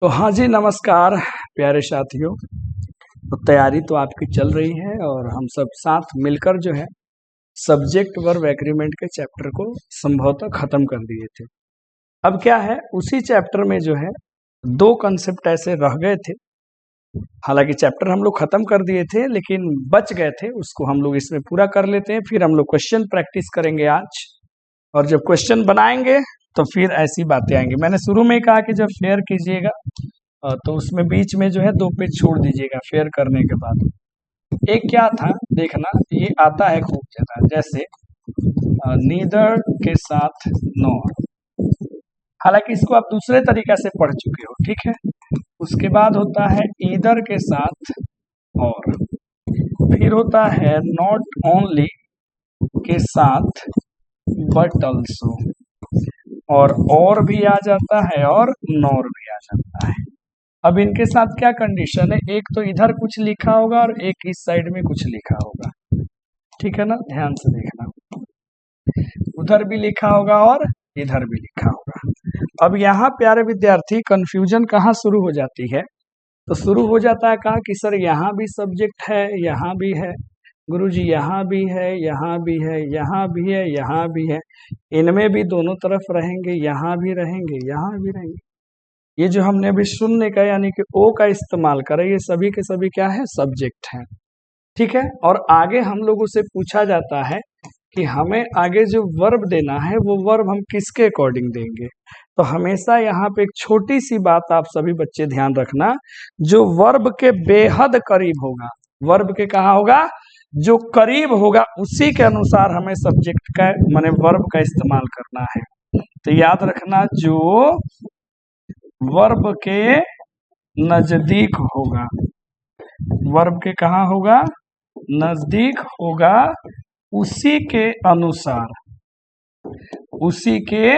तो हाँ जी, नमस्कार प्यारे साथियों। तो तैयारी तो आपकी चल रही है और हम सब साथ मिलकर जो है सब्जेक्ट वर्ब एग्रीमेंट के चैप्टर को संभवतः खत्म कर दिए थे। अब क्या है, उसी चैप्टर में जो है दो कंसेप्ट ऐसे रह गए थे। हालांकि चैप्टर हम लोग खत्म कर दिए थे लेकिन बच गए थे, उसको हम लोग इसमें पूरा कर लेते हैं। फिर हम लोग क्वेश्चन प्रैक्टिस करेंगे आज, और जब क्वेश्चन बनाएंगे तो फिर ऐसी बातें आएंगी। मैंने शुरू में ही कहा कि जब फेयर कीजिएगा तो उसमें बीच में जो है 2 पेज छोड़ दीजिएगा फेयर करने के बाद। एक क्या था देखना, ये आता है खूब ज्यादा, जैसे नीदर के साथ नॉर। हालांकि इसको आप दूसरे तरीका से पढ़ चुके हो, ठीक है। उसके बाद होता है ईदर के साथ और, फिर होता है नॉट ओनली के साथ बट ऑल्सो, और भी आ जाता है और नॉर भी आ जाता है। अब इनके साथ क्या कंडीशन है, एक तो इधर कुछ लिखा होगा और एक इस साइड में कुछ लिखा होगा, ठीक है ना। ध्यान से देखना, उधर भी लिखा होगा और इधर भी लिखा होगा। अब यहाँ प्यारे विद्यार्थी कंफ्यूजन कहाँ शुरू हो जाती है, तो शुरू हो जाता है कहा कि सर यहाँ भी सब्जेक्ट है, यहाँ भी है गुरुजी, यहाँ भी है, यहाँ भी है, यहाँ भी है, यहाँ भी है, इनमें भी दोनों तरफ रहेंगे, यहाँ भी रहेंगे, यहाँ भी रहेंगे। ये जो हमने अभी शून्य का यानी कि ओ का इस्तेमाल करें, ये सभी के सभी क्या है, सब्जेक्ट है, ठीक है। और आगे हम लोगों से पूछा जाता है कि हमें आगे जो वर्ब देना है वो वर्ब हम किसके अकॉर्डिंग देंगे। तो हमेशा यहाँ पे एक छोटी सी बात आप सभी बच्चे ध्यान रखना, जो वर्ब के बेहद करीब होगा, वर्ब के कहाँ होगा, जो करीब होगा, उसी के अनुसार हमें सब्जेक्ट का माने वर्ब का इस्तेमाल करना है। तो याद रखना, जो वर्ब के नजदीक होगा, वर्ब के कहाँ होगा, नजदीक होगा, उसी के अनुसार, उसी के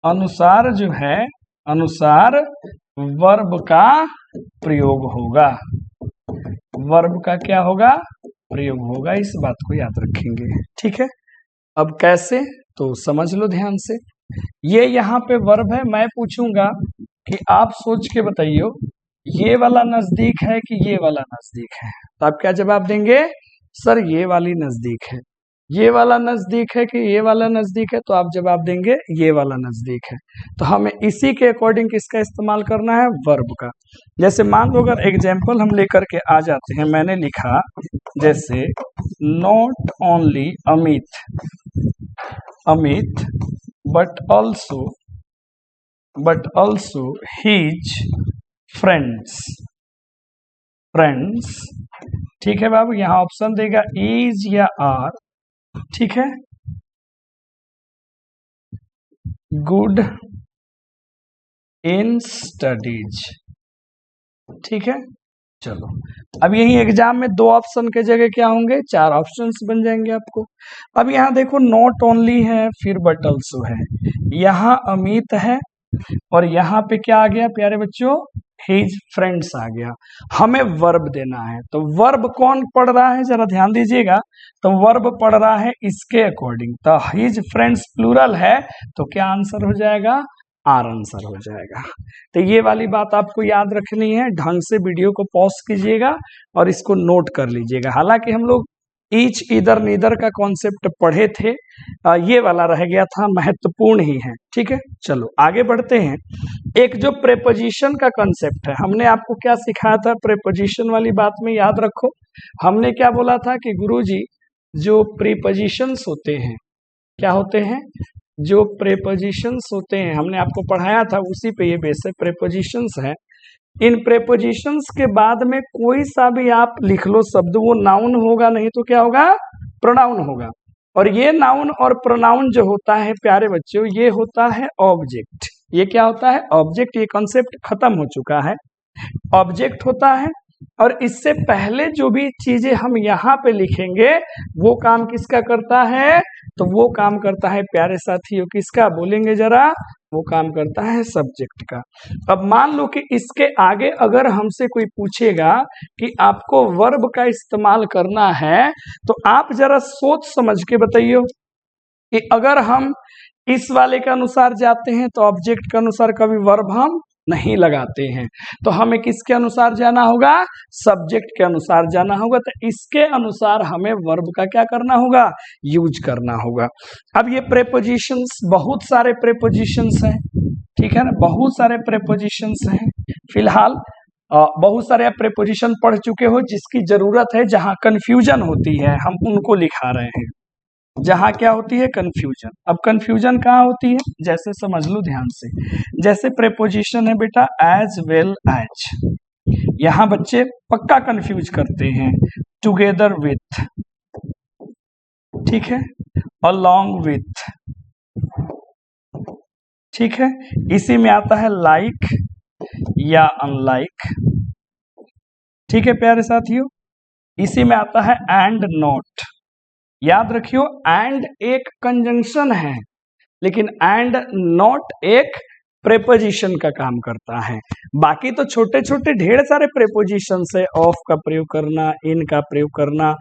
अनुसार जो है, अनुसार वर्ब का प्रयोग होगा, वर्ब का क्या होगा, प्रयोग होगा। इस बात को याद रखेंगे, ठीक है। अब कैसे, तो समझ लो ध्यान से। ये यहाँ पे वर्ब है, मैं पूछूंगा कि आप सोच के बताइयो ये वाला नजदीक है कि ये वाला नजदीक है। तो आप क्या जवाब देंगे, सर ये वाली नजदीक है। ये वाला नजदीक है कि ये वाला नजदीक है, तो आप जवाब देंगे ये वाला नजदीक है। तो हमें इसी के अकॉर्डिंग किसका इस्तेमाल करना है, वर्ब का। जैसे मान लो अगर एग्जाम्पल हम लेकर के आ जाते हैं, मैंने लिखा जैसे not only Amit, Amit but also his friends, friends, ठीक है बाबू। यहाँ ऑप्शन देगा इज या आर, ठीक है। गुड इन स्टडीज, ठीक है। चलो, अब यही एग्जाम में 2 ऑप्शन के जगह क्या होंगे, 4 ऑप्शंस बन जाएंगे आपको। अब यहाँ देखो नॉट ओनली है, फिर बट ऑल्सो है, यहाँ अमित है, और यहाँ पे क्या आ गया प्यारे बच्चों, हिज फ्रेंड्स आ गया। हमें वर्ब देना है, तो वर्ब कौन पढ़ रहा है, जरा ध्यान दीजिएगा। तो वर्ब पढ़ रहा है इसके अकॉर्डिंग, तो हिज फ्रेंड्स प्लूरल है, तो क्या आंसर हो जाएगा, आर आंसर हो जाएगा। तो ये वाली बात आपको याद रखनी है, ढंग से वीडियो को पॉज कीजिएगा और इसको नोट कर लीजिएगा। हालांकि हम लोग ईच इधर नीदर का कॉन्सेप्ट पढ़े थे, ये वाला रह गया था, महत्वपूर्ण ही है, ठीक है। चलो आगे बढ़ते हैं। एक जो प्रेपोजिशन का कॉन्सेप्ट है, हमने आपको क्या सिखाया था प्रेपोजिशन वाली बात में, याद रखो। हमने क्या बोला था कि गुरुजी जो प्रीपोजिशंस होते हैं, क्या होते हैं, जो प्रेपोजिशंस होते हैं, हमने आपको पढ़ाया था, उसी पे ये बेस है, प्रेपोजिशंस है। इन प्रेपोजिशंस के बाद में कोई सा भी आप लिख लो शब्द, वो नाउन होगा, नहीं तो क्या होगा, प्रोनाउन होगा। और ये नाउन और प्रोनाउन जो होता है प्यारे बच्चों, ये होता है ऑब्जेक्ट। ये क्या होता है, ऑब्जेक्ट। ये कॉन्सेप्ट खत्म हो चुका है, ऑब्जेक्ट होता है। और इससे पहले जो भी चीजें हम यहाँ पे लिखेंगे, वो काम किसका करता है, तो वो काम करता है प्यारे साथियों किसका, बोलेंगे जरा, वो काम करता है सब्जेक्ट का। अब मान लो कि इसके आगे अगर हमसे कोई पूछेगा कि आपको वर्ब का इस्तेमाल करना है, तो आप जरा सोच समझ के बताइए कि अगर हम इस वाले के अनुसार जाते हैं तो ऑब्जेक्ट के अनुसार कभी वर्ब हम नहीं लगाते हैं। तो हमें किसके अनुसार जाना होगा? सब्जेक्ट के अनुसार जाना होगा। तो इसके अनुसार हमें वर्ब का क्या करना होगा? यूज करना होगा। अब ये प्रेपोजिशंस, बहुत सारे प्रेपोजिशंस हैं, ठीक है ना, बहुत सारे प्रेपोजिशंस हैं। फिलहाल बहुत सारे आप प्रेपोजिशन पढ़ चुके हो, जिसकी जरूरत है जहां कंफ्यूजन होती है हम उनको लिखा रहे हैं। जहां क्या होती है? कंफ्यूजन। अब कंफ्यूजन कहाँ होती है? जैसे समझ लो ध्यान से, जैसे प्रेपोजिशन है बेटा एज वेल एज, यहां बच्चे पक्का कंफ्यूज करते हैं। टुगेदर विथ, ठीक है, अलोंग विथ, ठीक है। इसी में आता है लाइक या अनलाइक, ठीक है प्यारे साथियों। इसी में आता है एंड नॉट। याद रखियो, एंड एक कंजंक्शन है, लेकिन एंड नॉट एक प्रेपोजिशन का काम करता है। बाकी तो छोटे छोटे ढेर सारे प्रेपोजिशंस है, ऑफ का प्रयोग करना, इन का प्रयोग करना,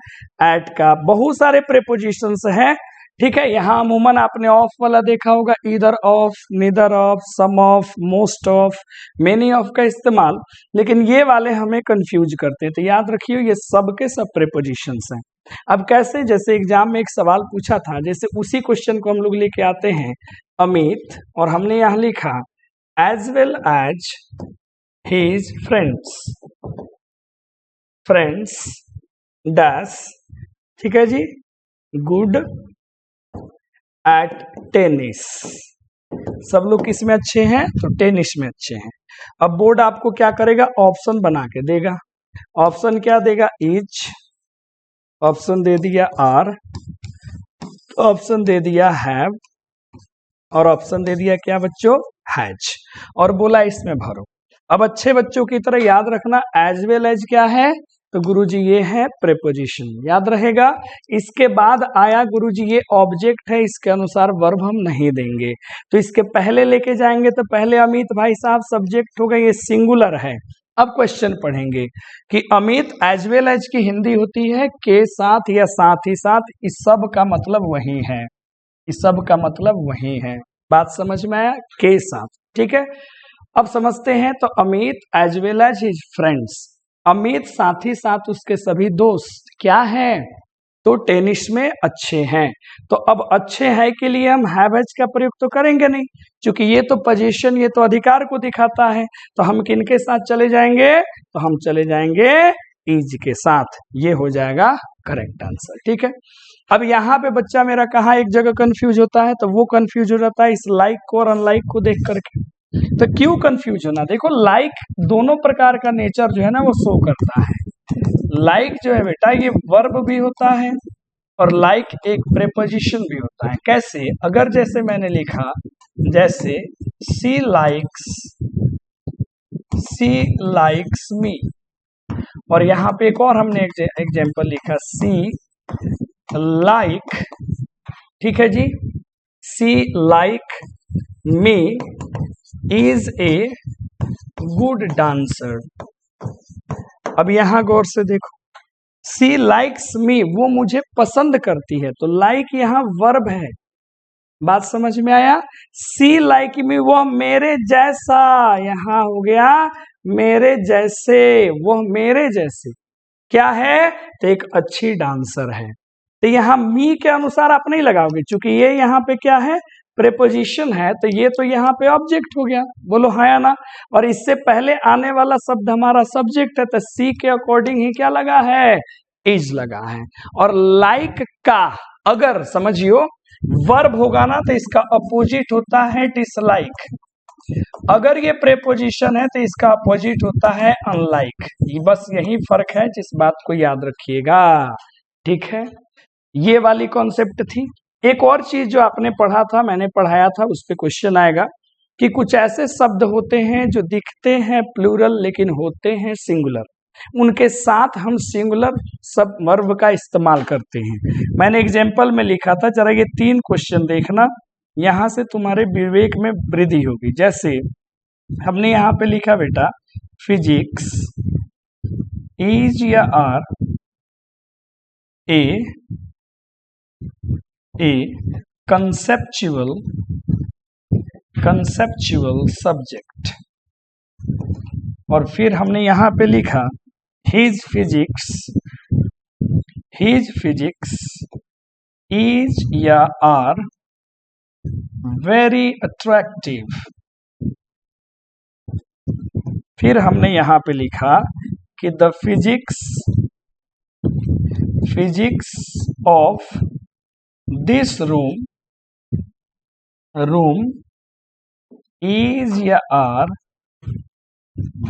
एट का, बहुत सारे प्रेपोजिशंस हैं, ठीक है। यहाँ अमूमन आपने ऑफ वाला देखा होगा, either of, neither of, some of, most of, many of का इस्तेमाल, लेकिन ये वाले हमें कंफ्यूज करते हैं। तो याद रखियो ये सब के सब प्रेपोजिशंस हैं। अब कैसे? जैसे एग्जाम में एक सवाल पूछा था, जैसे उसी क्वेश्चन को हम लोग लेके आते हैं, अमित, और हमने यहाँ लिखा as well as his friends, friends dash, ठीक है जी, गुड एट टेनिस। सब लोग किस में अच्छे हैं? तो टेनिस में अच्छे हैं। अब बोर्ड आपको क्या करेगा? ऑप्शन बना के देगा। ऑप्शन क्या देगा? इज, ऑप्शन दे दिया आर, ऑप्शन दे दिया हैव, और ऑप्शन दे दिया क्या बच्चों? हैज, और बोला इसमें भरो। अब अच्छे बच्चों की तरह याद रखना, एज वेल एज क्या है? तो गुरुजी ये है प्रेपोजिशन, याद रहेगा। इसके बाद आया गुरुजी ये ऑब्जेक्ट है, इसके अनुसार वर्ब हम नहीं देंगे, तो इसके पहले लेके जाएंगे। तो पहले अमित भाई साहब सब्जेक्ट हो गए, ये सिंगुलर है। अब क्वेश्चन पढ़ेंगे कि अमित एज वेल एज की हिंदी होती है के साथ या साथ ही साथ, इस सब का मतलब वही है, इस सब का मतलब वही है। बात समझ में आया? के साथ, ठीक है। अब समझते हैं, तो Amit as well as his friends, Amit साथ ही साथ उसके सभी दोस्त क्या हैं? तो टेनिस में अच्छे हैं। तो अब अच्छे हैं के लिए हम हैव एज का प्रयोग तो करेंगे नहीं, क्योंकि ये तो पोजीशन, ये तो अधिकार को दिखाता है। तो हम किनके साथ चले जाएंगे? तो हम चले जाएंगे इज के साथ। ये हो जाएगा करेक्ट आंसर, ठीक है। अब यहाँ पे बच्चा मेरा कहाँ एक जगह कंफ्यूज होता है? तो वो कंफ्यूज हो जाता है इस लाइक को और अनलाइक को देख करके। तो क्यों कंफ्यूज होना? देखो, लाइक दोनों प्रकार का नेचर जो है ना वो शो करता है। लाइक जो है बेटा ये वर्ब भी होता है, और लाइक एक प्रेपोजिशन भी होता है। कैसे? अगर जैसे मैंने लिखा, जैसे सी लाइक्स मी, और यहाँ पे एक और हमने एग्जाम्पल लिखा, सी लाइक, ठीक है जी, see like me is a good dancer. अब यहां गौर से देखो, सी लाइक्स मी, वो मुझे पसंद करती है, तो लाइक यहाँ वर्ब है। बात समझ में आया? सी लाइक मी, वो मेरे जैसा, यहां हो गया मेरे जैसे, वो मेरे जैसे क्या है? तो एक अच्छी डांसर है। तो यहाँ मी के अनुसार आप नहीं लगाओगे, क्योंकि ये यहाँ पे क्या है? प्रेपोजिशन है, तो ये तो यहाँ पे ऑब्जेक्ट हो गया। बोलो हाँ या ना? और इससे पहले आने वाला शब्द हमारा सब्जेक्ट है, तो सी के अकॉर्डिंग ही क्या लगा है? इज लगा है। और लाइक का अगर समझियो वर्ब होगा ना, तो इसका अपोजिट होता है डिसलाइक। अगर ये प्रेपोजिशन है तो इसका अपोजिट होता है अनलाइक। बस यही फर्क है, जिस बात को याद रखिएगा, ठीक है। ये वाली कॉन्सेप्ट थी। एक और चीज जो आपने पढ़ा था, मैंने पढ़ाया था, उस पे क्वेश्चन आएगा कि कुछ ऐसे शब्द होते हैं जो दिखते हैं प्लूरल लेकिन होते हैं सिंगुलर, उनके साथ हम सिंगुलर सब वर्ब का इस्तेमाल करते हैं। मैंने एग्जाम्पल में लिखा था, जरा ये 3 क्वेश्चन देखना, यहां से तुम्हारे विवेक में वृद्धि होगी। जैसे हमने यहाँ पे लिखा बेटा, फिजिक्स इज या आर ए conceptual subject, और फिर हमने यहाँ पे लिखा हिज फिजिक्स इज या आर वेरी अट्रैक्टिव। फिर हमने यहाँ पे लिखा कि the physics of this room is या आर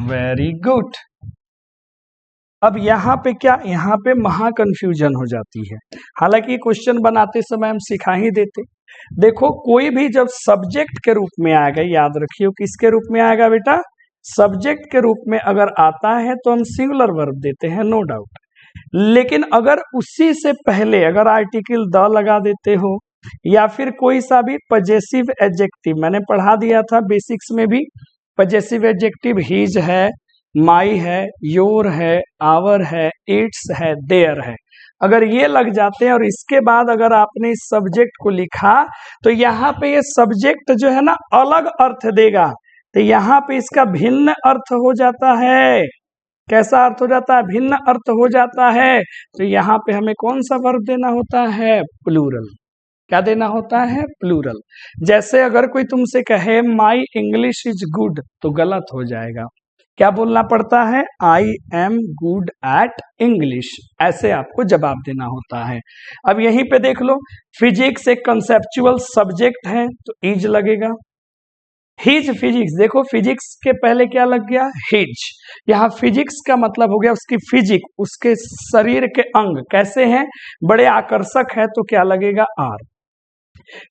वेरी गुड। अब यहाँ पे क्या, यहाँ पे महा कंफ्यूजन हो जाती है। हालांकि क्वेश्चन बनाते समय हम सिखा ही देते। देखो कोई भी जब सब्जेक्ट के रूप में आएगा, याद रखियो किसके रूप में आएगा बेटा, सब्जेक्ट के रूप में अगर आता है तो हम सिंगुलर वर्ब देते हैं, नो डाउट। लेकिन अगर उसी से पहले अगर आर्टिकल द लगा देते हो या फिर कोई सा भी पजेसिव एडजेक्टिव, मैंने पढ़ा दिया था बेसिक्स में भी, पजेसिव एडजेक्टिव हिज है, माई है, योर है, आवर है, इट्स है, देयर है, अगर ये लग जाते हैं और इसके बाद अगर आपने इस सब्जेक्ट को लिखा तो यहाँ पे ये सब्जेक्ट जो है ना अलग अर्थ देगा, तो यहाँ पे इसका भिन्न अर्थ हो जाता है। कैसा अर्थ हो जाता है, भिन्न अर्थ हो जाता है। तो यहाँ पे हमें कौन सा वर्ब देना होता है, प्लूरल। क्या देना होता है, प्लूरल। जैसे अगर कोई तुमसे कहे माई इंग्लिश इज गुड तो गलत हो जाएगा, क्या बोलना पड़ता है, I am good at English, ऐसे आपको जवाब देना होता है। अब यहीं पे देख लो, फिजिक्स एक कंसेप्चुअल सब्जेक्ट है तो इज लगेगा। हिज फिजिक्स, देखो फिजिक्स के पहले क्या लग गया, हिज। यहाँ फिजिक्स का मतलब हो गया उसकी फिजिक, उसके शरीर के अंग कैसे हैं, बड़े आकर्षक है, तो क्या लगेगा, are.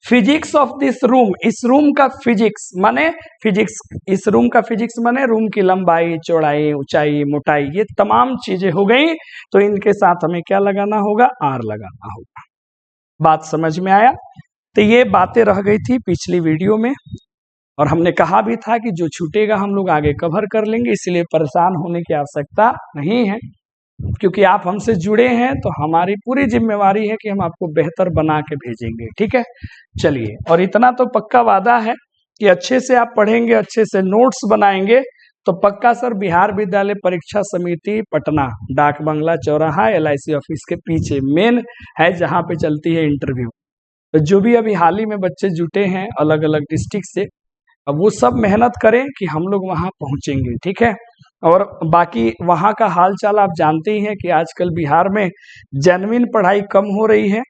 Physics of this room, इस रूम का फिजिक्स माने फिजिक्स, इस रूम का फिजिक्स माने रूम की लंबाई, चौड़ाई, ऊंचाई, मोटाई, ये तमाम चीजें हो गई, तो इनके साथ हमें क्या लगाना होगा, आर लगाना होगा। बात समझ में आया। तो ये बातें रह गई थी पिछली वीडियो में, और हमने कहा भी था कि जो छूटेगा हम लोग आगे कवर कर लेंगे, इसलिए परेशान होने की आवश्यकता नहीं है, क्योंकि आप हमसे जुड़े हैं तो हमारी पूरी जिम्मेवारी है कि हम आपको बेहतर बना के भेजेंगे। ठीक है, चलिए, और इतना तो पक्का वादा है कि अच्छे से आप पढ़ेंगे, अच्छे से नोट्स बनाएंगे तो पक्का सर बिहार विद्यालय परीक्षा समिति पटना, डाक बंगला चौराहा, LIC ऑफिस के पीछे मेन है जहाँ पे चलती है इंटरव्यू। तो जो भी अभी हाल ही में बच्चे जुटे हैं अलग अलग डिस्ट्रिक्ट से, अब वो सब मेहनत करें कि हम लोग वहां पहुंचेंगे। ठीक है, और बाकी वहां का हाल चाल आप जानते ही हैं कि आजकल बिहार में जेन्युइन पढ़ाई कम हो रही है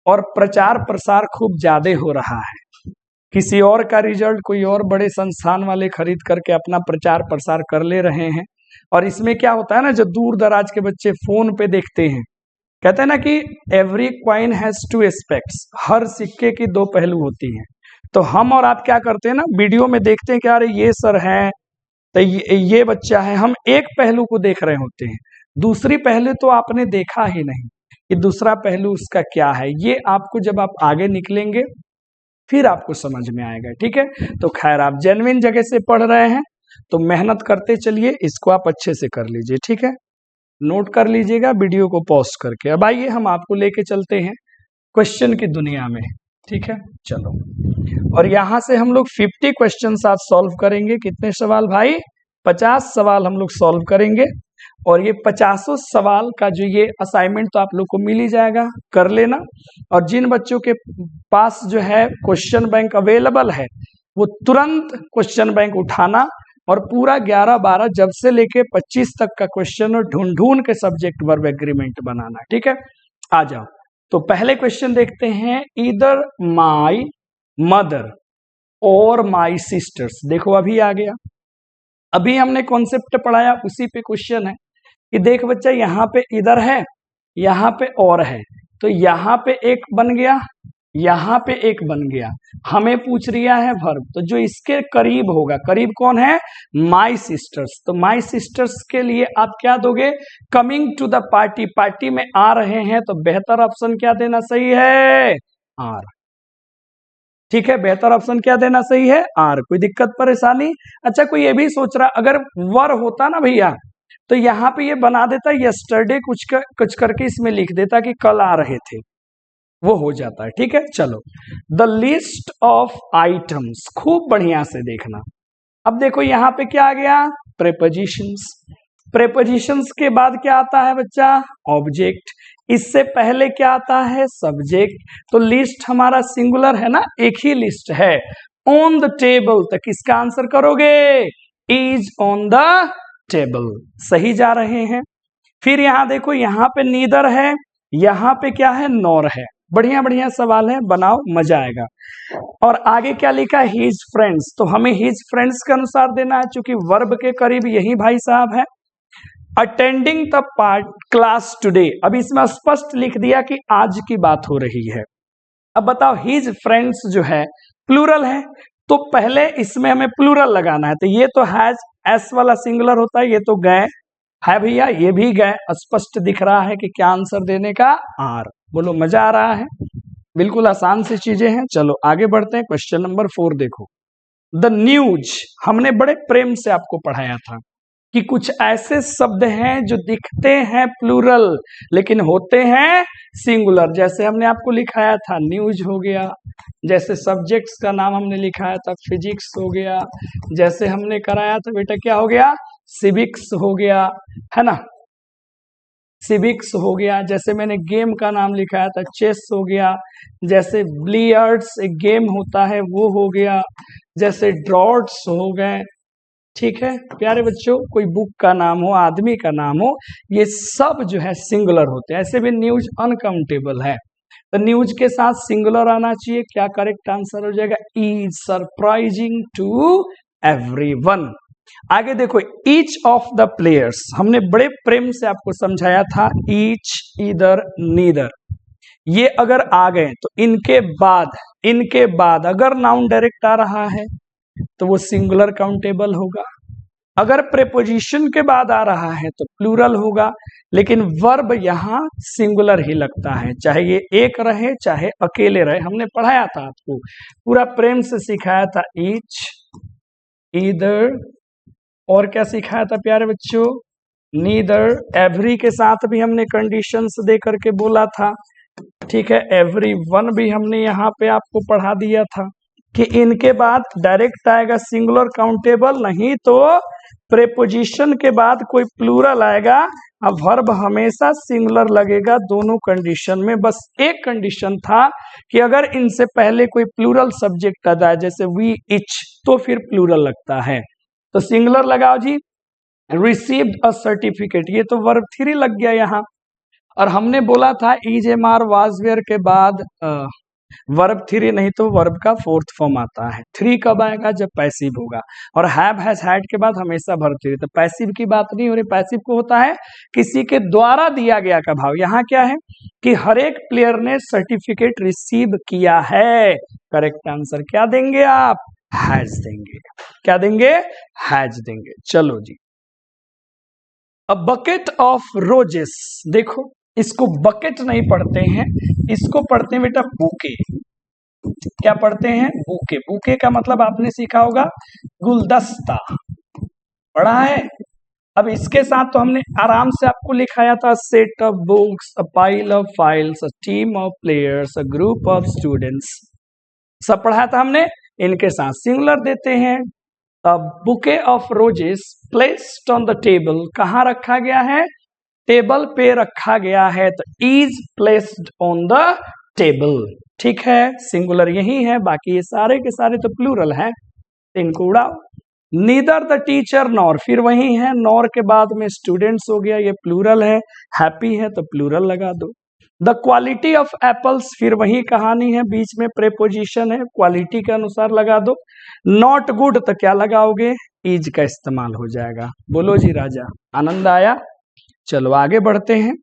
और प्रचार प्रसार खूब ज्यादा हो रहा है। किसी और का रिजल्ट कोई और बड़े संस्थान वाले खरीद करके अपना प्रचार प्रसार कर ले रहे हैं, और इसमें क्या होता है ना, जो दूर दराज के बच्चे फोन पे देखते हैं, कहते हैं ना कि every coin has two aspects, हर सिक्के की दो पहलू होती हैं। तो हम और आप क्या करते हैं ना, वीडियो में देखते हैं कि अरे ये सर हैं, तो ये बच्चा है, हम एक पहलू को देख रहे होते हैं, दूसरी पहलू तो आपने देखा ही नहीं कि दूसरा पहलू उसका क्या है। ये आपको जब आप आगे निकलेंगे फिर आपको समझ में आएगा। ठीक है, तो खैर आप जेन्युइन जगह से पढ़ रहे हैं तो मेहनत करते चलिए, इसको आप अच्छे से कर लीजिए। ठीक है, नोट कर लीजिएगा वीडियो को पॉज करके। अब आइए हम आपको लेके चलते हैं क्वेश्चन की दुनिया में। ठीक है, चलो, और यहां से हम लोग 50 क्वेश्चन आज सॉल्व करेंगे। कितने सवाल भाई, 50 सवाल हम लोग सॉल्व करेंगे, और ये 50 सवाल का जो ये असाइनमेंट तो आप लोग को मिल ही जाएगा, कर लेना। और जिन बच्चों के पास जो है क्वेश्चन बैंक अवेलेबल है वो तुरंत क्वेश्चन बैंक उठाना और पूरा 11-12 जब से लेके 25 तक का क्वेश्चन और ढूंढ ढूंढ के सब्जेक्ट वर्ब एग्रीमेंट बनाना। ठीक है, आ जाओ। तो पहले क्वेश्चन देखते हैं, ईदर माई मदर और माई सिस्टर्स। देखो अभी आ गया, अभी हमने कॉन्सेप्ट पढ़ाया उसी पे क्वेश्चन है कि देख बच्चा यहाँ पे इधर है, यहाँ पे और है, तो यहाँ पे एक बन गया, यहाँ पे एक बन गया, हमें पूछ रिया है वर्ब, तो जो इसके करीब होगा, करीब कौन है, माई सिस्टर्स। तो माई सिस्टर्स के लिए आप क्या दोगे, coming to the party, party में आ रहे हैं, तो बेहतर ऑप्शन क्या देना सही है, आर। ठीक है, बेहतर ऑप्शन क्या देना सही है, आर। कोई दिक्कत परेशानी? अच्छा, कोई ये भी सोच रहा अगर वर होता ना भैया तो यहाँ पे ये बना देता यस्टरडे कुछ करके इसमें लिख देता कि कल आ रहे थे, वो हो जाता है। ठीक है, चलो, द लिस्ट ऑफ आइटम्स, खूब बढ़िया से देखना। अब देखो यहाँ पे क्या आ गया, प्रेपोजिशंस। प्रेपोजिशंस के बाद क्या आता है बच्चा? ऑब्जेक्ट। इससे पहले क्या आता है? सब्जेक्ट। तो लिस्ट हमारा सिंगुलर है ना, एक ही लिस्ट है। ऑन द टेबल, तो किसका आंसर करोगे? Is on the table. सही जा रहे हैं। फिर यहां देखो, यहां पे नीदर है, यहां पे क्या है? नॉर है। बढ़िया बढ़िया सवाल है, बनाओ, मजा आएगा। और आगे क्या लिखा है? His friends. तो हमें हिज फ्रेंड्स के अनुसार देना है, चूंकि वर्ब के करीब यही भाई साहब है। Attending the part class today, अब इसमें स्पष्ट लिख दिया कि आज की बात हो रही है। अब बताओ, हिज फ्रेंड्स जो है प्लूरल है, तो पहले इसमें हमें प्लूरल लगाना है। तो ये तो हैज, एस वाला सिंगुलर होता है, ये तो गए है भैया, ये भी गए। स्पष्ट दिख रहा है कि क्या आंसर देने का? आर। बोलो, मजा आ रहा है? बिल्कुल आसान सी चीजें हैं। चलो आगे बढ़ते हैं। क्वेश्चन नंबर 4 देखो। द न्यूज, हमने बड़े प्रेम से आपको पढ़ाया था कि कुछ ऐसे शब्द हैं जो दिखते हैं प्लूरल लेकिन होते हैं सिंगुलर। जैसे हमने आपको लिखाया था न्यूज हो गया, जैसे सब्जेक्ट्स का नाम हमने लिखाया था फिजिक्स हो गया, जैसे हमने कराया था बेटा क्या हो गया? सिविक्स हो गया, है ना, सिविक्स हो गया। जैसे मैंने गेम का नाम लिखाया था चेस हो गया, जैसे बिलियर्ड्स एक गेम होता है वो हो गया, जैसे ड्रॉट्स हो गए। ठीक है प्यारे बच्चों, कोई बुक का नाम हो, आदमी का नाम हो, ये सब जो है सिंगुलर होते हैं। ऐसे भी न्यूज अनकाउंटेबल है, तो न्यूज के साथ सिंगुलर आना चाहिए। क्या करेक्ट आंसर हो जाएगा? Is surprising to everyone. आगे देखो, ईच ऑफ द प्लेयर्स, हमने बड़े प्रेम से आपको समझाया था ईच, ईदर, नीदर। ये अगर आ गए तो इनके बाद अगर नाउन डायरेक्ट आ रहा है तो वो सिंगुलर काउंटेबल होगा। अगर प्रेपोजिशन के बाद आ रहा है तो प्लूरल होगा, लेकिन वर्ब यहां सिंगुलर ही लगता है, चाहे ये एक रहे चाहे अकेले रहे। हमने पढ़ाया था आपको, पूरा प्रेम से सिखाया था ईच, ईदर, और क्या सिखाया था प्यारे बच्चों? नीदर। एवरी के साथ भी हमने कंडीशंस दे करके बोला था। ठीक है, एवरी वन भी हमने यहाँ पे आपको पढ़ा दिया था कि इनके बाद डायरेक्ट आएगा सिंगुलर काउंटेबल, नहीं तो प्रेपोजिशन के बाद कोई प्लूरल आएगा। अब वर्ब हमेशा सिंगुलर लगेगा दोनों कंडीशन में। बस एक कंडीशन था कि अगर इनसे पहले कोई प्लूरल सब्जेक्ट आ जाए, जैसे वी, इच, तो फिर प्लूरल लगता है। तो सिंगुलर लगाओ जी। रिसीव्ड अ सर्टिफिकेट, ये तो वर्ब 3 लग गया यहाँ। और हमने बोला था is, am, are, was, were के बाद वर्ब 3 नहीं तो वर्ब का 4th फॉर्म आता है। 3 कब आएगा? जब पैसिव होगा। और हैव, हैज, हैड के बाद हमेशा वर्ब 3। तो पैसिव की बात नहीं हो रही, पैसिव को होता है किसी के द्वारा दिया गया का भाव। यहाँ क्या है कि हर एक प्लेयर ने सर्टिफिकेट रिसीव किया है। करेक्ट आंसर क्या देंगे आप? हैज देंगे। क्या देंगे? हैज देंगे। चलो जी, अब बकेट ऑफ रोजेस, देखो इसको बकेट नहीं पढ़ते हैं, इसको पढ़ते हैं बेटा बुके। क्या पढ़ते हैं? बुके। बुके का मतलब आपने सीखा होगा गुलदस्ता, पढ़ा है। अब इसके साथ तो हमने आराम से आपको लिखाया था set of books, a pile of files, a team of players, a group of students, सब पढ़ाया था हमने। इनके साथ सिंगुलर देते हैं। Bouquet of roses placed on the table, कहाँ रखा गया है? टेबल पे रखा गया है, तो is placed on the table. ठीक है, सिंगुलर यही है, बाकी ये सारे के सारे तो प्लूरल है, इनको उड़ाओ। नीदर द टीचर नॉर, फिर वही है, नॉर के बाद में स्टूडेंट्स हो गया, ये प्लूरल है। हैप्पी है तो प्लूरल लगा दो। द क्वालिटी ऑफ एप्पल्स, फिर वही कहानी है, बीच में प्रेपोजिशन है, क्वालिटी के अनुसार लगा दो। नॉट गुड तो क्या लगाओगे? इज का इस्तेमाल हो जाएगा। बोलो जी राजा, आनंद आया? चलो आगे बढ़ते हैं।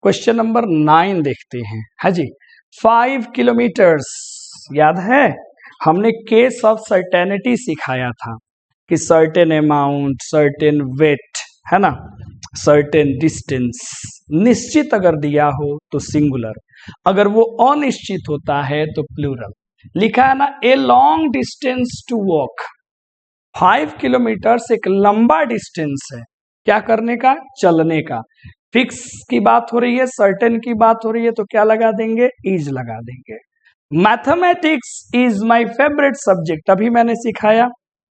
क्वेश्चन नंबर 9 देखते हैं। हाँ जी, 5 किलोमीटर्स याद है, हमने केस ऑफ सर्टेनिटी सिखाया था कि सर्टेन अमाउंट, सर्टेन वेट, है ना, सर्टेन डिस्टेंस। निश्चित अगर दिया हो तो सिंगुलर, अगर वो अनिश्चित होता है तो प्लूरल। लिखा है ना, a long distance to walk. 5 kilometres एक लंबा डिस्टेंस है, क्या करने का? चलने का। फिक्स की बात हो रही है, सर्टेन की बात हो रही है, तो क्या लगा देंगे? इज लगा देंगे। Mathematics is my favourite subject, अभी मैंने सिखाया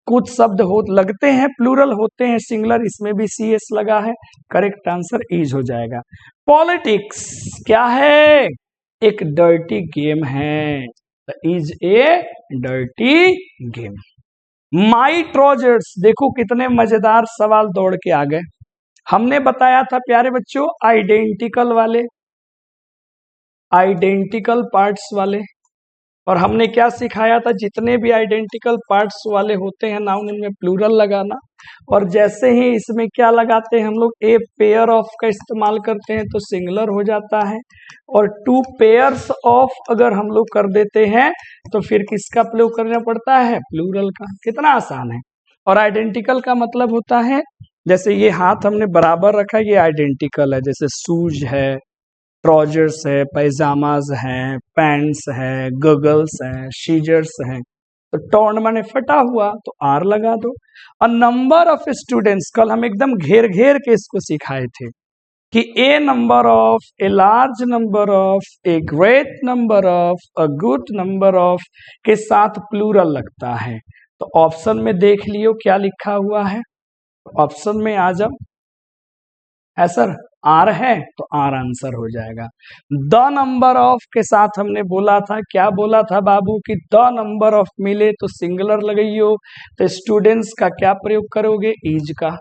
कुछ शब्द हो लगते हैं प्लूरल, होते हैं सिंगुलर, इसमें भी सी एस लगा है। करेक्ट आंसर इज हो जाएगा। पॉलिटिक्स क्या है? एक डर्टी गेम है, इज ए डर्टी गेम। माई ट्रोजर्स, देखो कितने मजेदार सवाल दौड़ के आ गए। हमने बताया था प्यारे बच्चों आइडेंटिकल वाले, आइडेंटिकल पार्ट्स वाले, और हमने क्या सिखाया था, जितने भी आइडेंटिकल पार्ट्स वाले होते हैं नाउन, इनमें प्लूरल लगाना। और जैसे ही इसमें क्या लगाते हैं हम लोग, ए पेयर ऑफ का इस्तेमाल करते हैं तो सिंगुलर हो जाता है, और टू पेयर्स ऑफ अगर हम लोग कर देते हैं तो फिर किसका प्रयोग करना पड़ता है, प्लूरल का। कितना आसान है। और आइडेंटिकल का मतलब होता है, जैसे ये हाथ हमने बराबर रखा, ये आइडेंटिकल है, जैसे शूज है, ट्राउजर्स है, पैजामाज हैं, पैंट्स है, गगल्स हैं, सीजर्स हैं। तो टॉर्न माने फटा हुआ, तो आर लगा दो। अ नंबर ऑफ स्टूडेंट्स, कल हम एकदम घेर घेर के इसको सिखाए थे कि a number of, a large number of, a great number of, a good number of के साथ प्लूरल लगता है। तो ऑप्शन में देख लियो क्या लिखा हुआ है, ऑप्शन में आ जाओ। है सर, आर है तो आर आंसर हो जाएगा। द नंबर ऑफ के साथ हमने बोला था, क्या बोला था बाबू, कि द नंबर ऑफ मिले तो सिंगुलर लगाइयो, तो स्टूडेंट्स का क्या प्रयोग करोगे, इज का।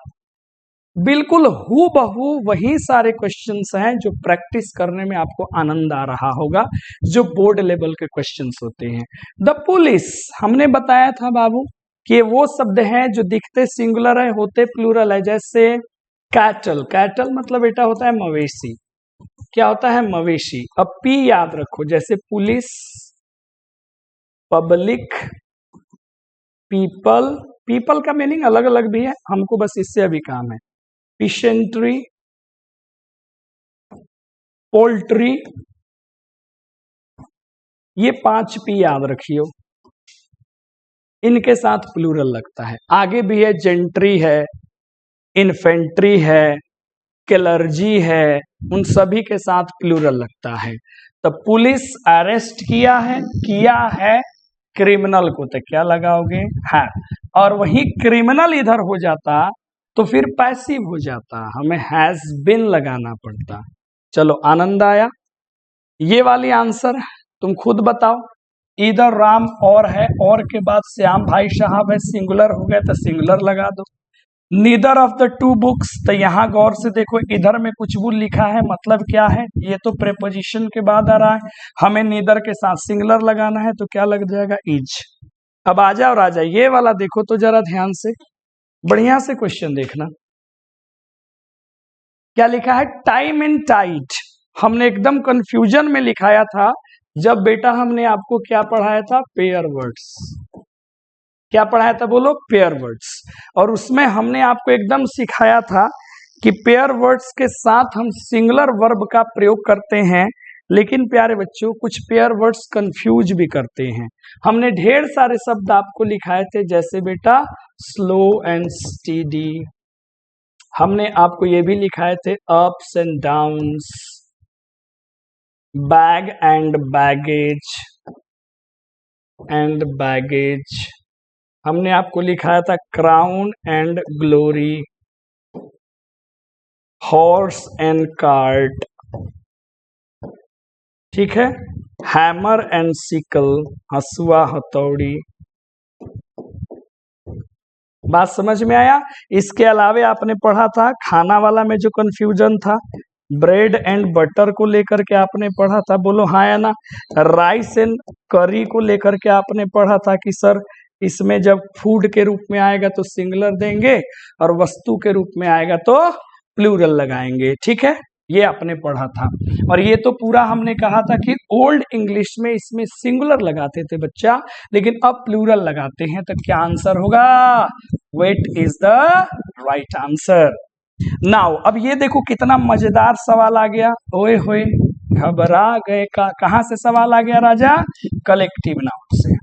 बिल्कुल हूबहू वही सारे क्वेश्चंस हैं जो प्रैक्टिस करने में आपको आनंद आ रहा होगा, जो बोर्ड लेवल के क्वेश्चंस होते हैं। द पुलिस हमने बताया था बाबू कि वो शब्द हैं जो दिखते सिंगुलर है, होते प्लूरल है। जैसे कैटल, कैटल मतलब बेटा होता है मवेशी। क्या होता है, मवेशी। अब पी याद रखो, जैसे पुलिस, पब्लिक, पीपल। पीपल का मीनिंग अलग अलग भी है, हमको बस इससे अभी काम है। पिशेंट्री, पोल्ट्री, ये 5 पी याद रखियो, इनके साथ प्लूरल लगता है। आगे भी है, जेंट्री है, इन्फेंट्री है, क्लर्जी है, उन सभी के साथ प्लूरल लगता है। तो पुलिस अरेस्ट किया है क्रिमिनल को, तो क्या लगाओगे, है। और वही क्रिमिनल इधर हो जाता तो फिर पैसिव हो जाता, हमें हैज बिन लगाना पड़ता। चलो आनंद आया। ये वाली आंसर तुम खुद बताओ। इधर राम और है, और के बाद श्याम भाई साहब है, सिंगुलर हो गए तो सिंगुलर लगा दो। Neither of the two books, तो यहाँ गौर से देखो, इधर में कुछ भी लिखा है, मतलब क्या है, ये तो प्रेपोजिशन के बाद आ रहा है, हमें नीदर के साथ सिंगुलर लगाना है, तो क्या लग जाएगा, इज। अब आ जाओ राजा, ये वाला देखो तो जरा ध्यान से, बढ़िया से क्वेश्चन देखना। क्या लिखा है, टाइम इन टाइट। हमने एकदम कंफ्यूजन में लिखाया था जब बेटा हमने आपको क्या पढ़ाया था, पेयर वर्ड्स। क्या पढ़ाया था बोलो, पेयर वर्ड्स। और उसमें हमने आपको एकदम सिखाया था कि पेयर वर्ड्स के साथ हम सिंगुलर वर्ब का प्रयोग करते हैं, लेकिन प्यारे बच्चों कुछ पेयर वर्ड्स कंफ्यूज भी करते हैं। हमने ढेर सारे शब्द आपको लिखाए थे, जैसे बेटा स्लो एंड स्टीडी, हमने आपको ये भी लिखाए थे ups and downs, bag and baggage, हमने आपको लिखाया था crown and glory, horse and cart, ठीक है, हैमर एंड सिकल, हसुआ हथौड़ी। बात समझ में आया। इसके अलावे आपने पढ़ा था खाना वाला में जो कंफ्यूजन था, ब्रेड एंड बटर को लेकर के आपने पढ़ा था, बोलो हाँ या ना। राइस एंड करी को लेकर के आपने पढ़ा था कि सर इसमें जब फूड के रूप में आएगा तो सिंगुलर देंगे, और वस्तु के रूप में आएगा तो प्लूरल लगाएंगे, ठीक है, ये आपने पढ़ा था। और ये तो पूरा हमने कहा था कि ओल्ड इंग्लिश में इसमें सिंगुलर लगाते थे बच्चा, लेकिन अब प्लूरल लगाते हैं, तो क्या आंसर होगा, which is the right answer. Now अब ये देखो कितना मजेदार सवाल आ गया, ओए होए घबरा गए। कहां से सवाल आ गया राजा, कलेक्टिव नाउन से।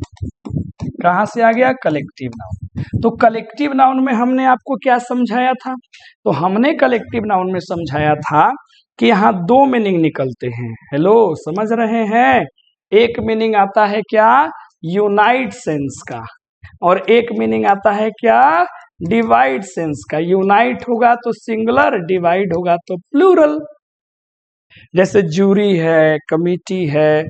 कहां से आ गया, कलेक्टिव नाउन। तो कलेक्टिव नाउन में हमने आपको क्या समझाया था, तो हमने कलेक्टिव नाउन में समझाया था कि यहाँ 2 मीनिंग निकलते हैं। हेलो, समझ रहे हैं। एक मीनिंग आता है क्या, यूनाइट सेंस का, और एक मीनिंग आता है क्या, डिवाइड सेंस का। यूनाइट होगा तो सिंगुलर, डिवाइड होगा तो प्लूरल। जैसे जूरी है, कमिटी है,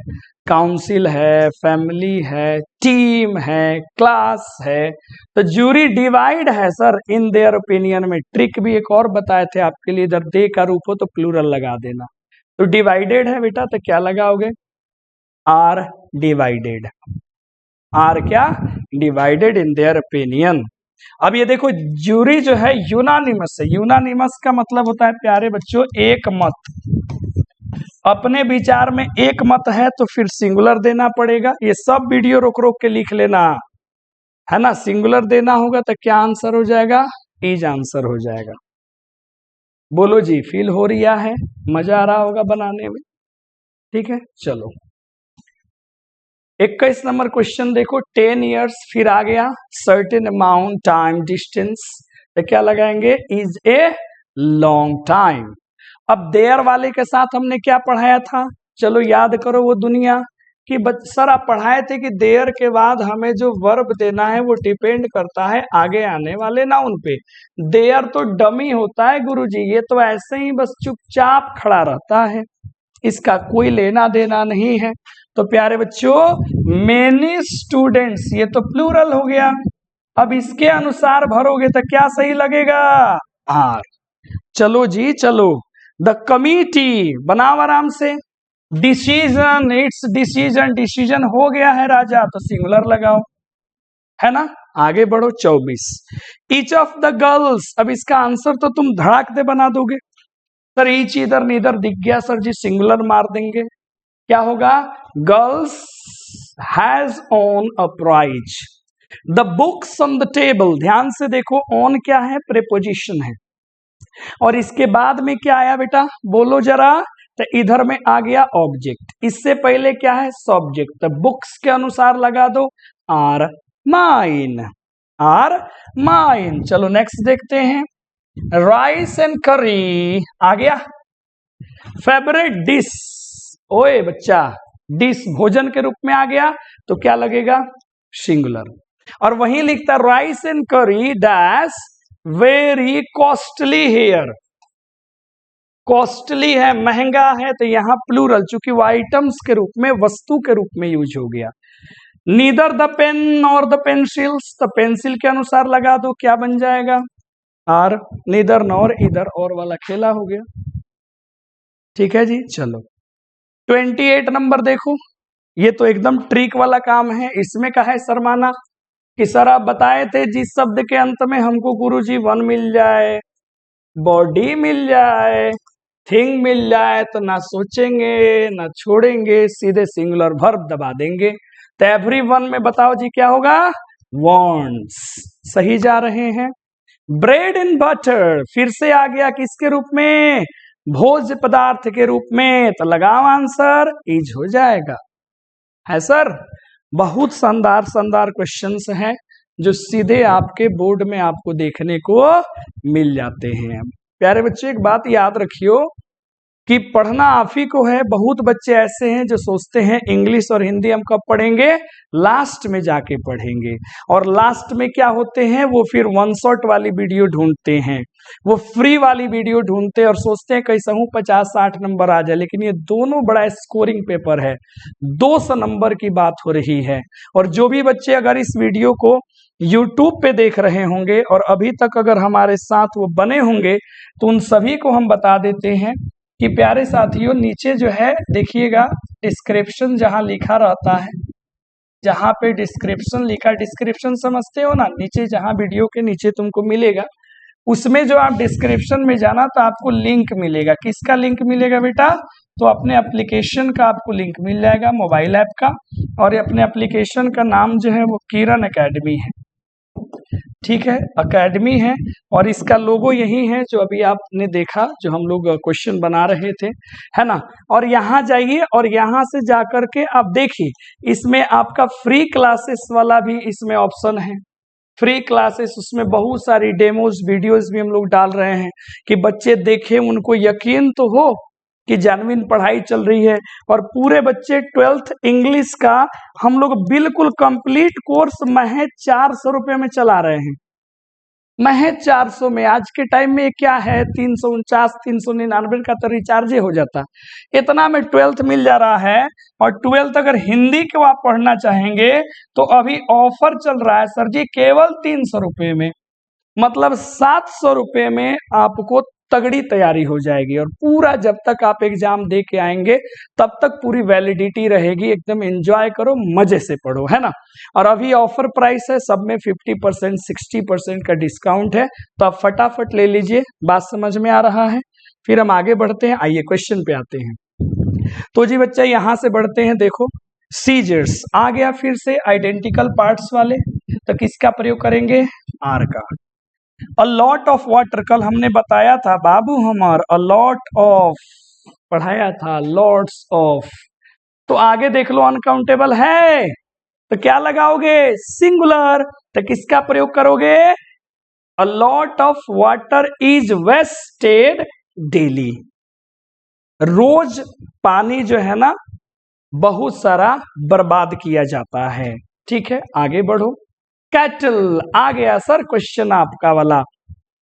काउंसिल है, फैमिली है, टीम है, क्लास है। तो जूरी डिवाइड है सर इन देयर ओपिनियन में। ट्रिक भी एक और बताए थे आपके लिए, इधर दे का रूप हो तो प्लूरल लगा देना। तो डिवाइडेड है बेटा तो क्या लगाओगे, आर डिवाइडेड। आर क्या, डिवाइडेड इन देयर ओपिनियन। अब ये देखो जूरी जो है यूनानिमस है। यूनानिमस का मतलब होता है प्यारे बच्चों एक मत। अपने विचार में एक मत है तो फिर सिंगुलर देना पड़ेगा। ये सब वीडियो रोक रोक के लिख लेना है ना। सिंगुलर देना होगा तो क्या आंसर हो जाएगा, इज आंसर हो जाएगा। बोलो जी, फील हो रहा है, मजा आ रहा होगा बनाने में। ठीक है, चलो 21 नंबर क्वेश्चन देखो। 10 years फिर आ गया, सर्टेन अमाउंट टाइम डिस्टेंस, तो क्या लगाएंगे, इज ए लॉन्ग टाइम। अब देयर वाले के साथ हमने क्या पढ़ाया था, चलो याद करो वो दुनिया कि सर आप पढ़ाए थे कि देयर के बाद हमें जो वर्ब देना है वो डिपेंड करता है आगे आने वाले नाउन पे। देयर तो डमी होता है गुरुजी, ये तो ऐसे ही बस चुपचाप खड़ा रहता है, इसका कोई लेना देना नहीं है। तो प्यारे बच्चों मेनी स्टूडेंट्स, ये तो प्लूरल हो गया। अब इसके अनुसार भरोगे तो क्या सही लगेगा, आर। चलो जी चलो, द कमिटी बनाओ आराम से। डिसीजन, इट्स डिसीजन, डिसीजन हो गया है राजा तो सिंगुलर लगाओ, है ना। आगे बढ़ो 24। ईच ऑफ द गर्ल्स, अब इसका आंसर तो तुम धड़ाक दे बना दोगे। सर ईच इधर नीदर दिख गया सर जी, सिंगुलर मार देंगे। क्या होगा, girls has won a prize, the books on the table. ध्यान से देखो, ऑन क्या है, प्रेपोजिशन है। और इसके बाद में क्या आया बेटा, बोलो जरा, तो इधर में आ गया ऑब्जेक्ट। इससे पहले क्या है, सब्जेक्ट। तो बुक्स के अनुसार लगा दो आर माइन, आर माइन। चलो नेक्स्ट देखते हैं, राइस एंड करी आ गया। फेवरेट डिश, ओए बच्चा, डिश भोजन के रूप में आ गया तो क्या लगेगा, सिंगुलर। और वहीं लिखता rice and curry dash very costly here. Costly है, महंगा है, तो यहां प्लूरल, चूंकि वो आइटम्स के रूप में, वस्तु के रूप में यूज हो गया। नीदर द पेन और द पेंसिल्स, तो पेंसिल के अनुसार लगा दो, क्या बन जाएगा, आर। नीदर नॉर इधर और वाला खेला हो गया। ठीक है जी, चलो 28 नंबर देखो। ये तो एकदम ट्रिक वाला काम है। इसमें कहा है शर्माना कि सर आप बताए थे जिस शब्द के अंत में हमको गुरुजी वन मिल जाए, बॉडी मिल जाए, थिंग मिल जाए तो ना सोचेंगे ना छोड़ेंगे, सीधे सिंगुलर वर्ब दबा देंगे। तो एवरीवन में बताओ जी क्या होगा, वांट्स। सही जा रहे हैं। ब्रेड एंड बटर फिर से आ गया किसके रूप में, भोज्य पदार्थ के रूप में, तो लगाओ आंसर, इज हो जाएगा। है सर, बहुत शानदार शानदार क्वेश्चंस हैं जो सीधे आपके बोर्ड में आपको देखने को मिल जाते हैं। प्यारे बच्चे एक बात याद रखियो कि पढ़ना आप ही को है। बहुत बच्चे ऐसे हैं जो सोचते हैं इंग्लिश और हिंदी हम कब पढ़ेंगे, लास्ट में जाके पढ़ेंगे। और लास्ट में क्या होते हैं, वो फिर वन शॉट वाली वीडियो ढूंढते हैं, वो फ्री वाली वीडियो ढूंढते हैं और सोचते हैं कैसा हूं 50-60 नंबर आ जाए। लेकिन ये दोनों बड़ा स्कोरिंग पेपर है, 200 नंबर की बात हो रही है। और जो भी बच्चे अगर इस वीडियो को YouTube पे देख रहे होंगे और अभी तक अगर हमारे साथ वो बने होंगे तो उन सभी को हम बता देते हैं कि प्यारे साथियों नीचे जो है देखिएगा डिस्क्रिप्शन जहां लिखा रहता है, जहां पे डिस्क्रिप्शन लिखा, डिस्क्रिप्शन समझते हो ना, नीचे जहां वीडियो के नीचे तुमको मिलेगा, उसमें जो आप डिस्क्रिप्शन में जाना तो आपको लिंक मिलेगा। किसका लिंक मिलेगा बेटा, तो अपने एप्लीकेशन का आपको लिंक मिल जाएगा, मोबाइल ऐप का। और अपने एप्लीकेशन का नाम जो है वो किरण एकेडमी है। ठीक है, एकेडमी है और इसका लोगो यही है जो अभी आपने देखा, जो हम लोग क्वेश्चन बना रहे थे, है ना। और यहाँ जाइए और यहाँ से जाकर के आप देखिए, इसमें आपका फ्री क्लासेस वाला भी इसमें ऑप्शन है। फ्री क्लासेस, उसमें बहुत सारी डेमोज वीडियोस भी हम लोग डाल रहे हैं कि बच्चे देखें, उनको यकीन तो हो कि जेन्युइन पढ़ाई चल रही है और पूरे बच्चे 12th इंग्लिश का हम लोग बिल्कुल कंप्लीट कोर्स महज 400 रुपये में चला रहे हैं। महज 400 में। आज के टाइम में क्या है, 349 399 का तो रिचार्ज हो जाता, इतना में 12th मिल जा रहा है। और 12th अगर हिंदी को आप पढ़ना चाहेंगे तो अभी ऑफर चल रहा है सर जी, केवल 300 रुपये में, मतलब 700 रुपये में आपको तगड़ी तैयारी हो जाएगी। और पूरा जब तक आप एग्जाम दे के आएंगे तब तक पूरी वैलिडिटी रहेगी, एकदम एंजॉय करो, मजे से पढ़ो, है ना। और अभी ऑफर प्राइस है, सब में 50% 60% का डिस्काउंट है, तो आप फटाफट ले लीजिए। बात समझ में आ रहा है? फिर हम आगे बढ़ते हैं, आइए क्वेश्चन पे आते हैं। तो जी बच्चा यहां से बढ़ते हैं, देखो सीजर्स आ गया फिर से आइडेंटिकल पार्ट्स वाले, तो किसका प्रयोग करेंगे, आर का। अ लॉट ऑफ वाटर, कल हमने बताया था बाबू हमार, अ लॉट ऑफ पढ़ाया था, लॉट्स ऑफ। तो आगे देख लो अनकाउंटेबल है, तो क्या लगाओगे, सिंगुलर, तो किसका प्रयोग करोगे, a lot of water is wasted daily. रोज पानी जो है ना बहुत सारा बर्बाद किया जाता है। ठीक है, आगे बढ़ो। कैटल आ गया सर क्वेश्चन आपका वाला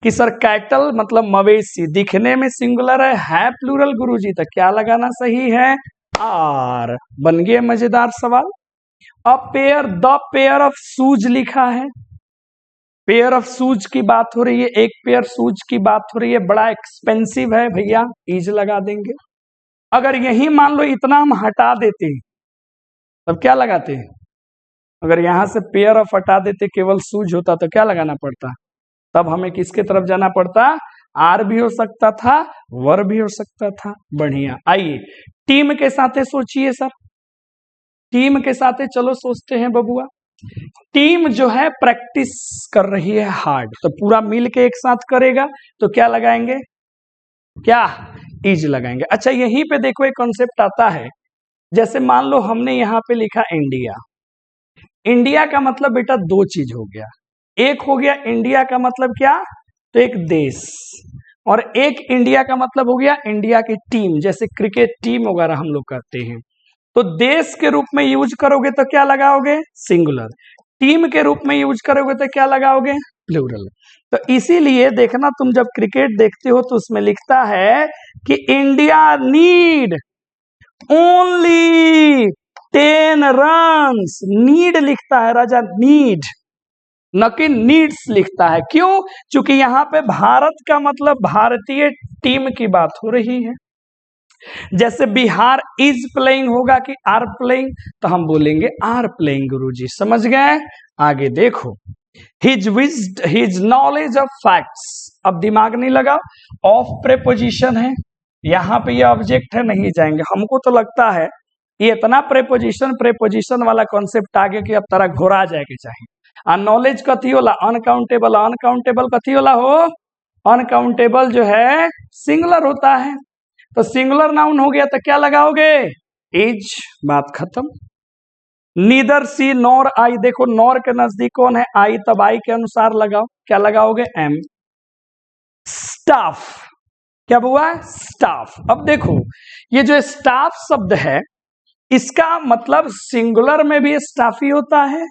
कि सर कैटल मतलब मवेशी, दिखने में सिंगुलर है प्लूरल गुरुजी, तो क्या लगाना सही है, आर। बन गया मजेदार सवाल। अब pair, the pair of shoes लिखा है, पेयर ऑफ शूज की बात हो रही है, एक पेयर शूज की बात हो रही है, बड़ा एक्सपेंसिव है भैया, इज लगा देंगे। अगर यही मान लो इतना हम हटा देते तब क्या लगाते, अगर यहां से पेयर ऑफ हटा देते केवल शूज होता तो क्या लगाना पड़ता, तब हमें किसके तरफ जाना पड़ता, आर भी हो सकता था, वर भी हो सकता था। बढ़िया, आइए टीम के साथ सोचिए सर, टीम के साथ चलो सोचते हैं बबुआ। टीम जो है प्रैक्टिस कर रही है हार्ड, तो पूरा मिल के एक साथ करेगा, तो क्या लगाएंगे, क्या, इज लगाएंगे। अच्छा यहीं पे देखो एक कॉन्सेप्ट आता है, जैसे मान लो हमने यहाँ पे लिखा इंडिया, इंडिया का मतलब बेटा दो चीज हो गया, एक हो गया इंडिया का मतलब क्या, तो एक देश, और एक इंडिया का मतलब हो गया इंडिया की टीम, जैसे क्रिकेट टीम वगैरह हम लोग करते हैं। तो देश के रूप में यूज करोगे तो क्या लगाओगे, सिंगुलर, टीम के रूप में यूज करोगे तो क्या लगाओगे, प्लूरल। तो इसीलिए देखना तुम जब क्रिकेट देखते हो तो उसमें लिखता है कि India need only 10 runs, need लिखता है राजा, नीड, न कि नीड्स लिखता है। क्यों, क्योंकि यहाँ पे भारत का मतलब भारतीय टीम की बात हो रही है। जैसे बिहार इज प्लेइंग होगा कि आर प्लेइंग, तो हम बोलेंगे आर प्लेइंग गुरुजी, समझ गए। आगे देखो, हिज नॉलेज ऑफ फैक्ट्स, अब दिमाग नहीं लगा, ऑफ प्रेपोजिशन है, यहाँ पे ये ऑब्जेक्ट है, नहीं जाएंगे। हमको तो लगता है ये इतना प्रेपोजिशन वाला कॉन्सेप्ट आ गया कि अब तरह घोरा जाएगा चाहिए। नॉलेज कथी होला, अनकाउंटेबल, अनकाउंटेबल कथी होला हो, अनकाउंटेबल जो है सिंगुलर होता है, तो सिंगुलर नाउन हो गया तो क्या लगाओगे, इज, बात खत्म। नीदर सी नॉर आई, देखो नॉर के नजदीक कौन है, आई, तब आई के अनुसार लगाओ, क्या लगाओगे, एम। स्टाफ, क्या हुआ, स्टाफ। अब देखो ये जो स्टाफ शब्द है इसका मतलब सिंगुलर में भी स्टाफ ही होता है,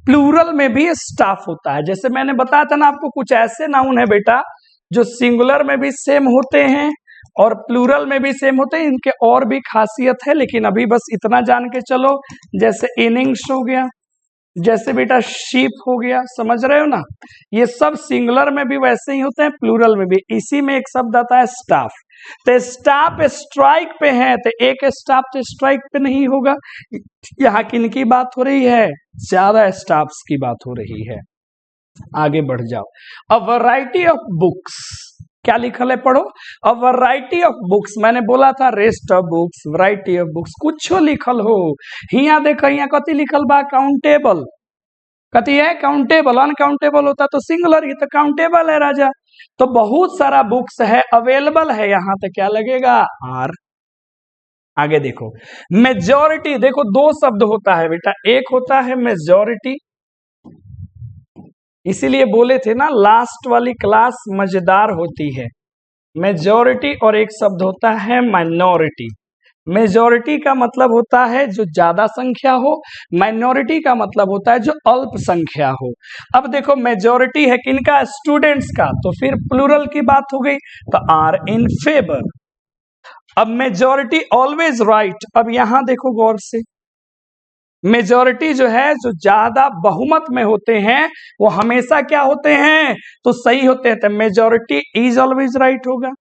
प्लूरल में भी स्टाफ होता है। जैसे मैंने बताया था ना आपको, कुछ ऐसे नाउन है बेटा जो सिंगुलर में भी सेम होते हैं और प्लूरल में भी सेम होते हैं, इनके और भी खासियत है, लेकिन अभी बस इतना जान के चलो। जैसे इनिंग्स हो गया, जैसे बेटा शीप हो गया, समझ रहे हो ना, ये सब सिंगुलर में भी वैसे ही होते हैं, प्लूरल में भी। इसी में एक शब्द आता है स्टाफ, तो स्टाफ स्ट्राइक पे है, तो एक स्टाफ तो स्ट्राइक पे नहीं होगा। यहाँ किनकी बात हो रही है, ज्यादा स्टाफ्स की बात हो रही है। आगे बढ़ जाओ। अ वैरायटी ऑफ बुक्स, क्या लिखल है, पढ़ो। अ वैरायटी ऑफ बुक्स, मैंने बोला था rest of books, variety of books, कुछ लिखल हो। हिया देखो, हिया कथी लिखल बा, काउंटेबल, कथी है, काउंटेबल। अनकाउंटेबल होता तो सिंगुलर, ये तो काउंटेबल है राजा। तो बहुत सारा बुक्स है, अवेलेबल है, यहाँ तो क्या लगेगा, आर। आगे देखो, मेजॉरिटी, देखो दो शब्द होता है बेटा, एक होता है मेजॉरिटी, इसीलिए बोले थे ना लास्ट वाली क्लास मजेदार होती है, मेजॉरिटी और एक शब्द होता है माइनॉरिटी। मेजॉरिटी का मतलब होता है जो ज्यादा संख्या हो, माइनॉरिटी का मतलब होता है जो अल्प संख्या हो। अब देखो मेजॉरिटी है किनका, स्टूडेंट्स का, तो फिर प्लूरल की बात हो गई, तो आर इन फेवर। अब मेजॉरिटी ऑलवेज राइट, अब यहां देखो गौर से, मेजॉरिटी जो है जो ज्यादा बहुमत में होते हैं वो हमेशा क्या होते हैं, तो सही होते हैं। तो मेजॉरिटी इज ऑलवेज राइट होगा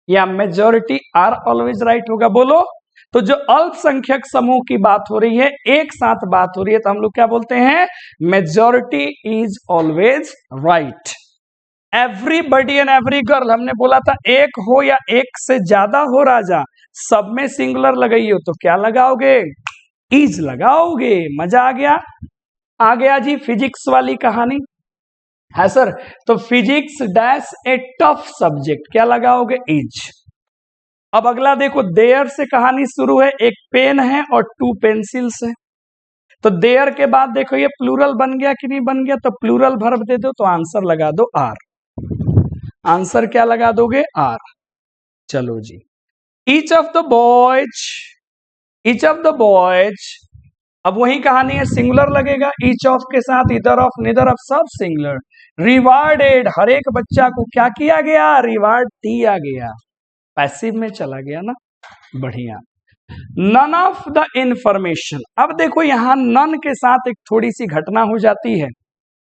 या मेजॉरिटी आर ऑलवेज राइट होगा, बोलो। तो जो अल्पसंख्यक समूह की बात हो रही है, एक साथ बात हो रही है, तो हम लोग क्या बोलते हैं, majority is always right. Everybody and every girl, हमने बोला था एक हो या एक से ज्यादा हो राजा, सब में सिंगुलर लगाइए, तो क्या लगाओगे, इज लगाओगे। मजा आ गया जी फिजिक्स वाली कहानी है सर। तो फिजिक्स डैश ए टफ सब्जेक्ट, क्या लगाओगे, इज। अब अगला देखो, देयर से कहानी शुरू है, एक पेन है और 2 पेंसिल्स है। तो देयर के बाद देखो ये प्लूरल बन गया कि नहीं बन गया, तो प्लूरल वर्ब दे दो, तो आंसर लगा दो आर। आंसर क्या लगा दोगे, आर। चलो जी, each of the boys, each of the boys, अब वही कहानी है, सिंगुलर लगेगा, ईच ऑफ के साथ, इधर ऑफ, निदर ऑफ, सब सिंगुलर। रिवार्डेड, हर एक बच्चा को क्या किया गया, रिवार्ड दिया गया। पैसिव में चला गया ना, बढ़िया। नन ऑफ द इंफॉर्मेशन, अब देखो यहां नन के साथ एक थोड़ी सी घटना हो जाती है,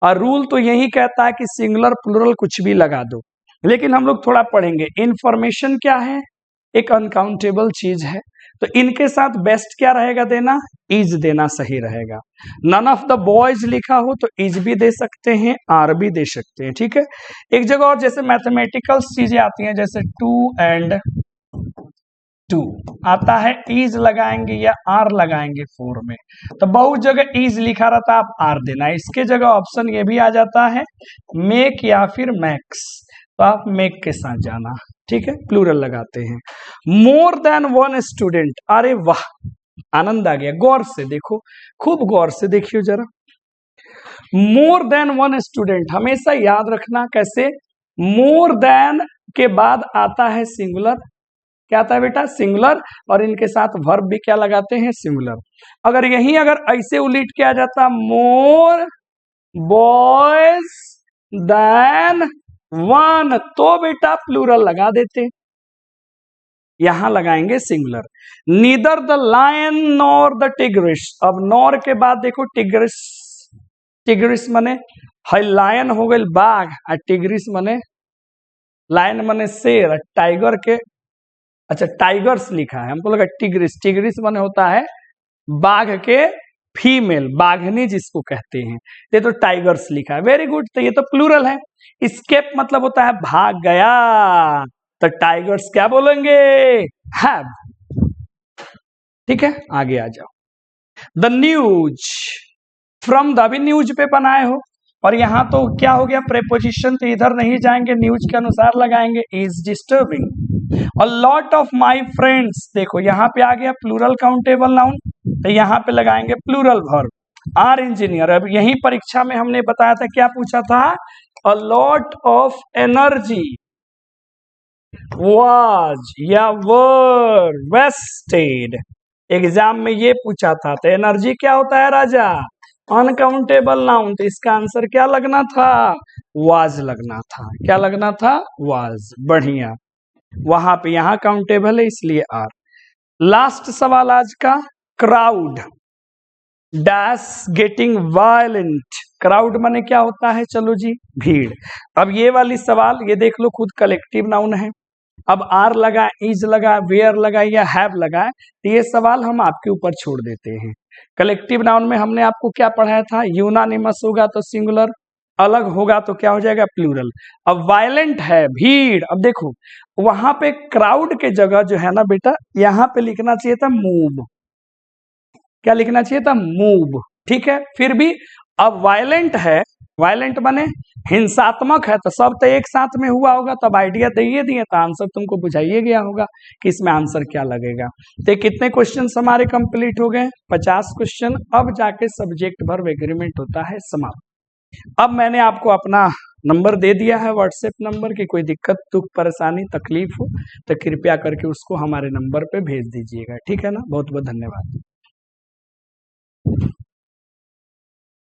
और रूल तो यही कहता है कि सिंगुलर प्लूरल कुछ भी लगा दो, लेकिन हम लोग थोड़ा पढ़ेंगे। इंफॉर्मेशन क्या है, एक अनकाउंटेबल चीज है, तो इनके साथ बेस्ट क्या रहेगा देना, इज देना सही रहेगा। नन ऑफ द बॉयज लिखा हो तो इज भी दे सकते हैं, आर भी दे सकते हैं, ठीक है। एक जगह और जैसे मैथमेटिकल चीजें आती हैं, जैसे 2 and 2 आता है, इज लगाएंगे या आर लगाएंगे 4 में, तो बहुत जगह इज लिखा रहता है, आप आर देना। इसके जगह ऑप्शन ये भी आ जाता है, मेक या फिर मैक्स, तो आप मेक के साथ जाना, ठीक है, प्लूरल लगाते हैं। मोर देन 1 स्टूडेंट, अरे वाह, आनंद आ गया। गौर से देखो, खूब गौर से देखियो जरा। मोर देन 1 स्टूडेंट हमेशा याद रखना, कैसे, मोर देन के बाद आता है सिंगुलर, क्या आता है बेटा, सिंगुलर, और इनके साथ वर्ब भी क्या लगाते हैं, सिंगुलर। अगर यही अगर ऐसे उलट किया जाता, मोर बॉयज देन 1, तो बेटा प्लूरल लगा देते, यहां लगाएंगे singular. Neither the lion nor the tigress, अब नॉर के बाद देखो टिग्रिस, टिग्रिस मने है लायन हो गई बाघ, और टिग्रिस मने, लायन मने शेर, टाइगर के, अच्छा टाइगर्स लिखा है, हमको लगा टिग्रिस, टिग्रिस मने होता है बाघ के फीमेल, बाघनी जिसको कहते हैं, ये तो टाइगर्स लिखा है, वेरी गुड। तो ये तो प्लूरल है। स्केप मतलब होता है भाग गया, तो टाइगर्स क्या बोलेंगे, हैव, ठीक है। आगे आ जाओ। द न्यूज फ्रॉम द, भी न्यूज पे बनाए हो, और यहां तो क्या हो गया, प्रेपोजिशन, तो इधर नहीं जाएंगे, न्यूज के अनुसार लगाएंगे, is disturbing. A lot of my friends, देखो यहां पे आ गया प्लूरल काउंटेबल नाउन, तो यहां पे लगाएंगे प्लूरल वर्ब। आर इंजीनियर, अब यही परीक्षा में हमने बताया था, क्या पूछा था, अ लॉट ऑफ एनर्जी वाज या वर वेस्टेड, एग्जाम में ये पूछा था। तो एनर्जी क्या होता है राजा, अनकाउंटेबल नाउन, तो इसका आंसर क्या लगना था, वाज लगना था, क्या लगना था, वाज, बढ़िया। वहां पे यहां काउंटेबल है इसलिए आर। लास्ट सवाल आज का, crowd dash getting violent, crowd माने क्या होता है, चलो जी भीड़। अब ये वाली सवाल ये देख लो, खुद कलेक्टिव नाउन है, अब आर लगा, इज लगा, वेयर लगा या हैव लगा, तो ये सवाल हम आपके ऊपर छोड़ देते हैं। कलेक्टिव नाउन में हमने आपको क्या पढ़ाया था, यूनानिमस होगा तो सिंगुलर, अलग होगा तो क्या हो जाएगा, प्लूरल। अब वायलेंट है भीड़, अब देखो वहां पे क्राउड के जगह जो है ना बेटा, यहां पे लिखना चाहिए था मूव, क्या लिखना चाहिए था, मूव, ठीक है। फिर भी अब वायलेंट है, वायलेंट माने हिंसात्मक है, तो सब तो एक साथ में हुआ होगा, तब आइडिया दिए दिए, तो आंसर तुमको बुझाइए गया होगा कि इसमें आंसर क्या लगेगा। तो कितने क्वेश्चन हमारे कंप्लीट हो गए, 50 क्वेश्चन। अब जाके सब्जेक्ट वर्ब एग्रीमेंट होता है समाप्त। अब मैंने आपको अपना नंबर दे दिया है व्हाट्सएप नंबर की, कोई दिक्कत दुख परेशानी तकलीफ हो तो कृपया करके उसको हमारे नंबर पे भेज दीजिएगा, ठीक है ना। बहुत बहुत धन्यवाद।